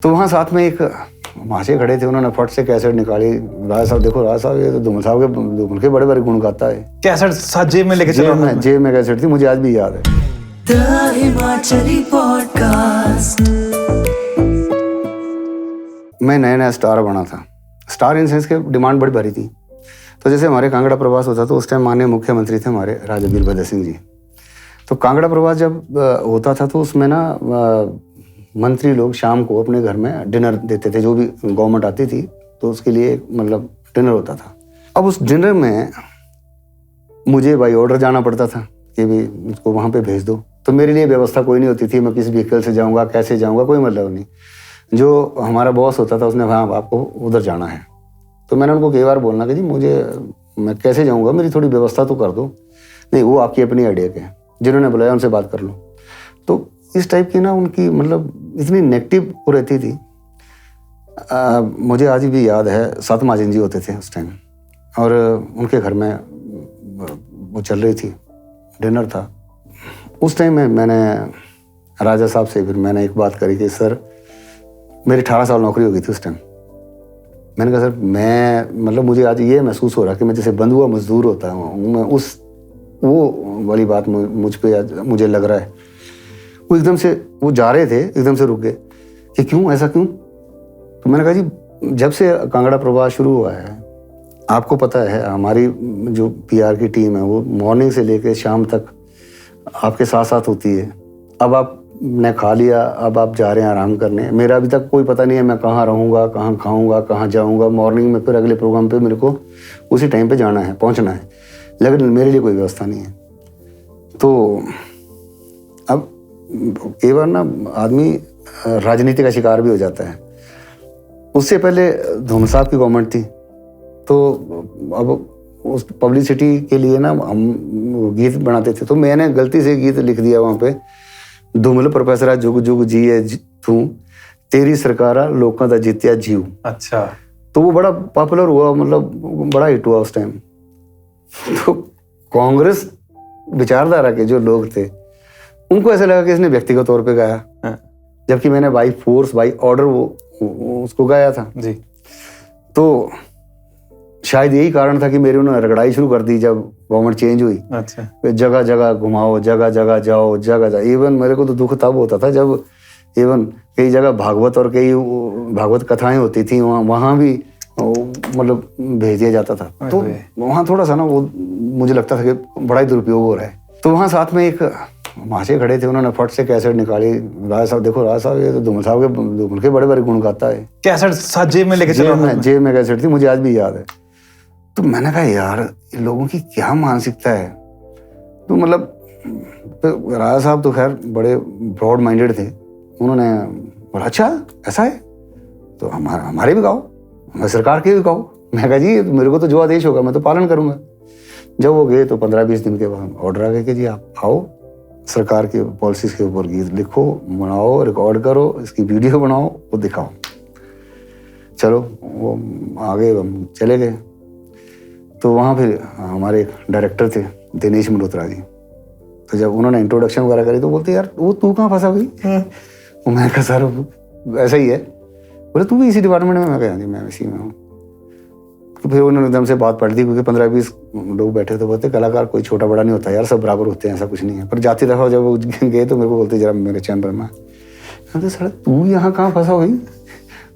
तो वहाँ साथ में एक महाशय खड़े थे, उन्होंने फट से कैसेट निकाली। राजा साहब देखो, राजा साहब ये तो धूमल साहब के बड़े बड़े गुण गाता है। कैसेट साथ जेब में लेके चलो। जेब में कैसेट थी, मुझे आज भी याद है। The Himachali podcast. मैं नया नया स्टार बना था। स्टार इन सेंस के डिमांड बड़ी भारी थी। तो जैसे हमारे कांगड़ा प्रवास होता तो उस टाइम माननीय मुख्यमंत्री थे हमारे राजा वीरभद्र सिंह जी। तो कांगड़ा प्रवास जब होता था तो उसमें ना मंत्री लोग शाम को अपने घर में डिनर देते थे। जो भी गवर्नमेंट आती थी तो उसके लिए मतलब डिनर होता था। अब उस डिनर में मुझे बाई ऑर्डर जाना पड़ता था कि भी मुझको वहाँ पे भेज दो। तो मेरे लिए व्यवस्था कोई नहीं होती थी, मैं किस व्हीकल से जाऊँगा, कैसे जाऊँगा, कोई मतलब नहीं। जो हमारा बॉस होता था उसने हाँ आपको उधर जाना है। तो मैंने उनको कई बार बोलना कि जी मैं कैसे जाऊँगा, मेरी थोड़ी व्यवस्था तो कर दो। नहीं, वो आपकी अपनी आइडिया के हैं, जिन्होंने बुलाया उनसे बात कर लो। तो इस टाइप की ना उनकी मतलब इतनी नेगेटिव हो रहती थी। मुझे आज भी याद है, सात माजिन जी होते थे उस टाइम और उनके घर में वो चल रही थी, डिनर था। उस टाइम में मैंने राजा साहब से फिर मैंने एक बात करी कि सर मेरी 18 साल नौकरी हो गई थी उस टाइम। मैंने कहा सर मैं मतलब मुझे आज ये महसूस हो रहा कि मैं जैसे बंधुआ मजदूर होता हूँ, मैं वो वाली बात मुझ पे आज मुझे लग रहा है। वो एकदम से वो जा रहे थे, एकदम से रुक गए कि क्यों, ऐसा क्यों? तो मैंने कहा जी जब से कांगड़ा प्रवास शुरू हुआ है, आपको पता है हमारी जो पीआर की टीम है वो मॉर्निंग से लेकर शाम तक आपके साथ साथ होती है। अब आपने खा लिया, अब आप जा रहे हैं आराम करने। मेरा अभी तक कोई पता नहीं है मैं कहाँ रहूँगा, कहाँ खाऊँगा, कहाँ जाऊँगा। मॉर्निंग में फिर अगले प्रोग्राम पे मेरे को उसी टाइम पे जाना है, पहुँचना है, लेकिन मेरे लिए कोई व्यवस्था नहीं है। तो अब कई बार ना आदमी राजनीति का शिकार भी हो जाता है। उससे पहले धूमल साहब की गवर्नमेंट थी तो अब उस पब्लिसिटी के लिए ना हम गीत बनाते थे। तो मैंने गलती से गीत लिख दिया वहाँ पे, धूमल प्रोफेसर जुग जुग जीए तू तेरी सरकारा लोगों का जीतिया जीव। अच्छा। तो वो बड़ा पॉपुलर हुआ, मतलब बड़ा हिट हुआ उस टाइम। तो कांग्रेस विचारधारा के जो लोग थे उनको ऐसा लगा कि इसने व्यक्तिगत तौर पे गाया, जबकि मैंने बाई फोर्स बाई ऑर्डर वो उसको गाया था जी। तो शायद यही कारण था कि मेरी उन्होंने रगड़ाई शुरू कर दी जब गवर्नमेंट चेंज हुई। अच्छा। जगह जगह घुमाओ, जगह जगह जाओ, जगह जगह। इवन मेरे को तो दुख तब होता था जब इवन कई जगह भागवत और कई भागवत कथाएं होती थी, वहाँ भी मतलब भेज दिया जाता था। तो वहाँ थोड़ा सा ना वो मुझे लगता था कि बड़ा ही दुरुपयोग हो रहा है। तो वहाँ साथ में एक महाशय खड़े थे, उन्होंने फट से कैसेट निकाली। राजा साहब देखो, राजा साहब ये तो धूमल के बड़े बड़े गुण गाता है। कैसेट साथ जेब में लेके चलो। जेब में कैसेट थी, मुझे आज भी याद है। तो मैंने कहा यार इन लोगों की क्या मानसिकता है। तो मतलब तो राजा साहब तो खैर बड़े ब्रॉड माइंडेड थे। उन्होंने बोला अच्छा ऐसा है तो हमारे भी गाओ, हमारे सरकार के भी गाओ। मैं कहा जी मेरे को तो जो आदेश होगा मैं तो पालन करूंगा। जब वो गए तो 15-20 दिन के बाद ऑर्डर आ गया कि जी आप आओ, सरकार के पॉलिसीज के ऊपर गीत लिखो, बनाओ, रिकॉर्ड करो, इसकी वीडियो बनाओ, वो दिखाओ। चलो वो आगे हम चले गए। तो वहाँ फिर हमारे एक डायरेक्टर थे दिनेश मल्होत्रा जी। तो जब उन्होंने इंट्रोडक्शन वगैरह करी तो बोलते यार वो तू कहाँ फंसा भाई? मैं कहा सर ऐसा ही है। बोले तू भी इसी डिपार्टमेंट में? मैं कहा जी मैं इसी में हूँ। तो फिर उन्होंने एकदम से बात पढ़ दी, क्योंकि 15-20 लोग बैठे तो बोलते कलाकार कोई छोटा बड़ा नहीं होता यार, सब बराबर होते हैं, ऐसा कुछ नहीं है। पर जाती दफा जब वो गए तो मेरे को बोलते जरा मेरे चैम्बर में। तो सर तू यहाँ कहाँ फंसा भाई?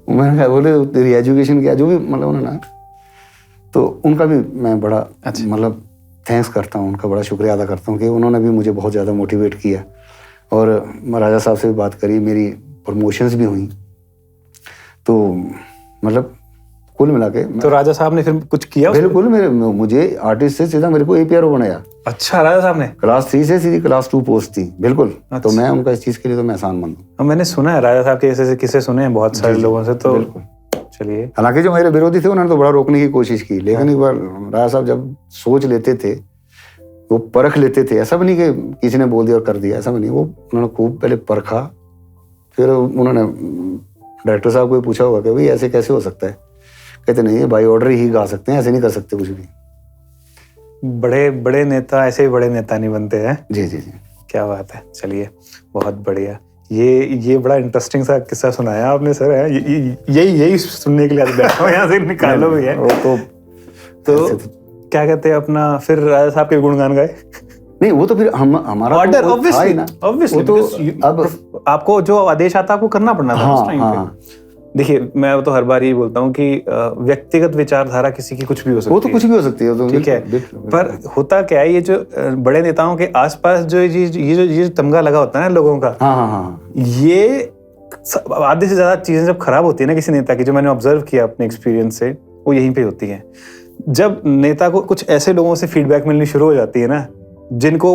मैंने कहा बोले तेरी एजुकेशन क्या, जो भी मतलब उन्होंने। तो उनका भी मैं बड़ा मतलब थैंक्स करता हूँ, उनका बड़ा शुक्रिया अदा करता हूँ कि उन्होंने भी मुझे बहुत ज़्यादा मोटिवेट किया। और राजा साहब से भी बात करी, मेरी प्रमोशंस भी हुई। तो मतलब कुल मिला के तो राजा साहब ने फिर कुछ किया? बिल्कुल, मुझे आर्टिस्ट से सीधा मेरे को APRO बनाया। अच्छा, राजा साहब ने क्लास 3 से सीधी क्लास 2 पोस्ट थी। बिल्कुल। अच्छा। तो मैं उनका इस चीज़ के लिए तो मैं एहसानमंद हूँ। मैंने सुना है राजा साहब के ऐसे किस्से सुने हैं बहुत सारे लोगों से। तो बिल्कुल। चलिए, हालांकि जो मेरे विरोधी थे उन्होंने तो बड़ा रोकने की कोशिश की, लेकिन एक बार राजा साहब जब सोच लेते थे, वो परख लेते थे। ऐसा भी नहीं कि किसी ने बोल दिया और कर दिया, ऐसा भी नहीं। वो उन्होंने खूब पहले परखा, फिर उन्होंने डायरेक्टर साहब को पूछा होगा कि भाई ऐसे कैसे हो सकता है? कहते नहीं है बाई ऑर्डर ही गा सकते हैं, ऐसे नहीं कर सकते कुछ भी। बड़े बड़े नेता ऐसे ही बड़े नेता नहीं बनते हैं। जी जी जी। क्या बात है। चलिए बहुत बढ़िया। ये बड़ा इंटरेस्टिंग सा किस्सा सुनाया आपने सर। है यही सुनने के लिए आज बैठा हूँ यहाँ से, निकालो भी है। वो तो क्या कहते हैं अपना, फिर राजा साहब के गुणगान गाए? नहीं, वो तो फिर हमारा ऑर्डर तो था ही ना। ऑब्वियसली वो तो अब आपको जो आदेश आता है आपको करना पड़ना था उस टाइम पे। देखिए, मैं तो हर बार यही बोलता हूँ कि व्यक्तिगत विचारधारा किसी की कुछ भी हो सकती है। वो तो कुछ भी हो सकती है, तो ठीक है। पर होता क्या है, ये जो बड़े नेताओं के आसपास जो ये तमगा लगा होता है ना लोगों का, ये आधे से ज्यादा चीजें जब खराब होती है ना किसी नेता की, जो मैंने ऑब्जर्व किया अपने एक्सपीरियंस से, वो यहीं पे होती है। जब नेता को कुछ ऐसे लोगों से फीडबैक मिलनी शुरू हो जाती है ना, जिनको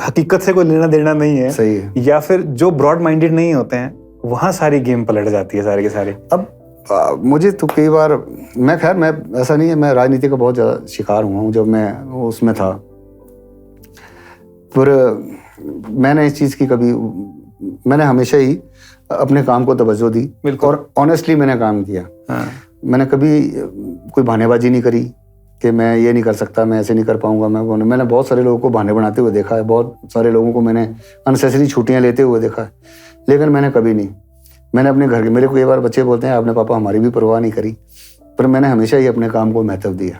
हकीकत से कोई लेना देना नहीं है, सही है, या फिर जो ब्रॉड माइंडेड नहीं होते हैं, वहां सारी गेम पलट जाती है सारे के सारे। अब मुझे तो कई बार, मैं खैर मैं ऐसा नहीं है, मैं राजनीति का बहुत ज़्यादा शिकार हुआ हूँ जब मैं उसमें था, पर मैंने इस चीज़ की कभी, मैंने हमेशा ही अपने काम को तवज्जो दी और ऑनेस्टली मैंने काम किया। मैंने कभी कोई बहानेबाजी नहीं करी कि मैं ये नहीं कर सकता, मैं ऐसे नहीं कर पाऊंगा। मैंने बहुत सारे लोगों को बहाने बनाते हुए देखा है, बहुत सारे लोगों को मैंने अननेसेसरी छुट्टियां लेते हुए देखा है, लेकिन मैंने कभी नहीं, मैंने अपने घर के, मेरे को कई बार बच्चे बोलते हैं आपने पापा हमारी भी परवाह नहीं करी, पर मैंने हमेशा ही अपने काम को महत्व दिया।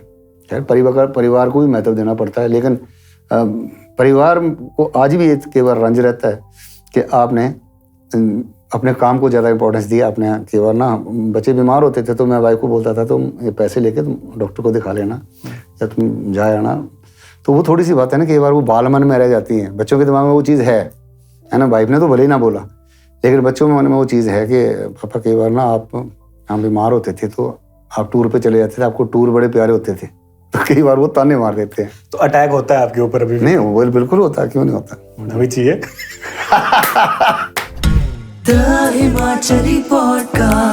खैर परिवार को भी महत्व देना पड़ता है, लेकिन परिवार को आज भी कई बार रंज रहता है कि आपने अपने काम को ज़्यादा इंपॉर्टेंस दिया। आपने कई बार ना, बच्चे बीमार होते थे तो मैं वाइफ को बोलता था तुम ये पैसे लेके तुम डॉक्टर को दिखा लेना या तुम जाए आना, तो वो थोड़ी सी बात है ना, कई बार वो बाल मन में रह जाती हैं। बच्चों के दिमाग में वो चीज़ है ना, वाइफ ने तो भले ही ना बोला, लेकिन बच्चों में मन में वो चीज़ है कि पापा कई बार ना हम बीमार होते थे तो आप टूर पे चले जाते थे, आपको टूर बड़े प्यारे होते थे, तो कई बार वो ताने मार देते हैं। तो अटैक होता है आपके ऊपर अभी? नहीं, वो बिल्कुल होता है, क्यों नहीं होता, होना भी चाहिए। The Himachali Podcast.